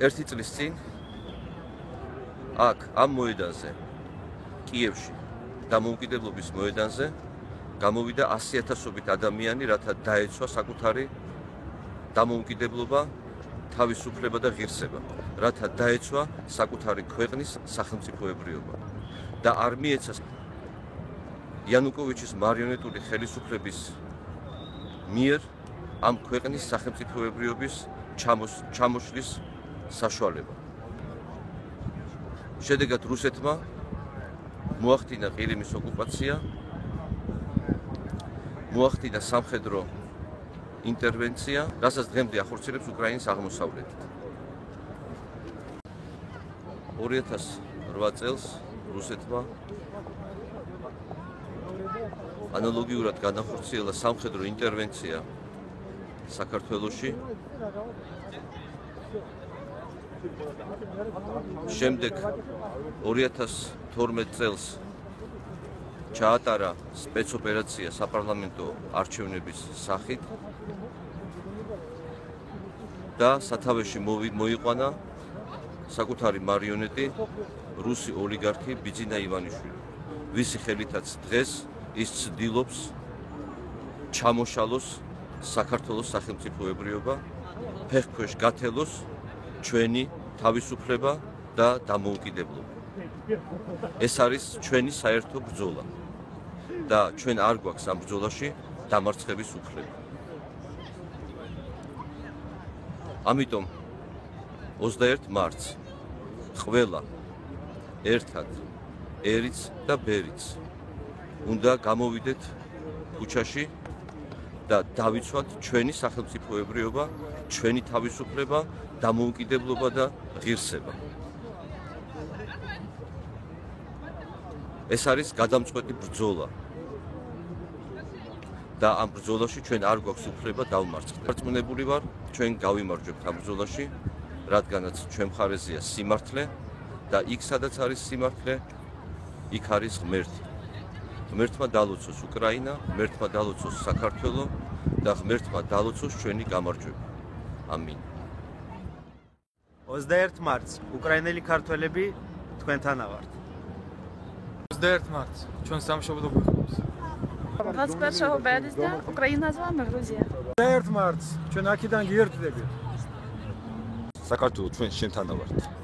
ერთი წლის წინ აქ ამ მოედანზე კიევში დამოუკიდებლობის მოედანზე გამოვიდა 100,000-ობით ადამიანი, რათა დაეცვა საკუთარი დამოუკიდებლობა, თავისუფლება და ღირსება, რათა დაეცვა საკუთარი ქვეყნის სახელმწიფოებრიობა და არ მიეცა იანუკოვიჩის მარიონეტული ხელისუფლების მიერ ამ ქვეყნის სახელმწიფოებრიობის ჩამოშლის საშუალება. შედეგად რუსეთმა მოახდინა ყირიმის ოკუპაცია, მოახდინა სამხედრო ინტერვენცია, რასაც დღემდე ახორციელებს უკრაინის აღმოსავლეთით. 2008 წელს რუსეთმა ანალოგიურად განახორციელა სამხედრო ინტერვენცია საქართველოში. შემდეგ 2012 წელს ჩაატარა სპეცოპერაცია საპარლამენტო არჩევნების სახით და სათავეში მოიყვანა საკუთარი მარიონეტი რუსი ოლიგარქი ბიძინა ივანიშვილი, ვისი ხელითაც დღეს ის ცდილობს ჩამოშალოს საქართველოს სახელმწიფოებრიობა, ფეხქვეშ გათელოს ჩვენი თავისუფლება და დამოუკიდებლობა. ეს არის ჩვენი საერთო ბრძოლა და ჩვენ არ გვაქვს ამ ბრძოლაში დამარცხების უფლება. ამიტომ 21 მარტს ყველა ერთად ერიც და ბერიც უნდა გამოვიდეთ ქუჩაში და დავიცვათ ჩვენი სახელმწიფოებრიობა, ჩვენი თავისუფლება, დამოუკიდებლობა და ღირსება. ეს არის გადამწყვეტი ბრძოლა და ამ ბრძოლაში ჩვენ არ გვაქვს უფლება დავმარცხდეთ. დარწმუნებული ვარ, ჩვენ გავიმარჯვებთ ამ ბრძოლაში, რადგანაც ჩვენ მხარეზეა სიმართლე და იქ სადაც არის სიმართლე, იქ არის ღმერთი. ღმერთმა დალოცოს უკრაინა, ღმერთმა დალოცოს საქართველო და ღმერთმა დალოცოს ჩვენი გამარჯვება. ამინ. 21 მარტს უკრაინელი ქართველები თქვენთანა ვართ. 21 მარტს ჩვენ სამშობლო გვიყვარს. 21 березня Украина з вами, Грузія. 21 მარტს ჩვენ აქედან გიერთდებით. საქართველო ჩვენ შენთანა ვართ.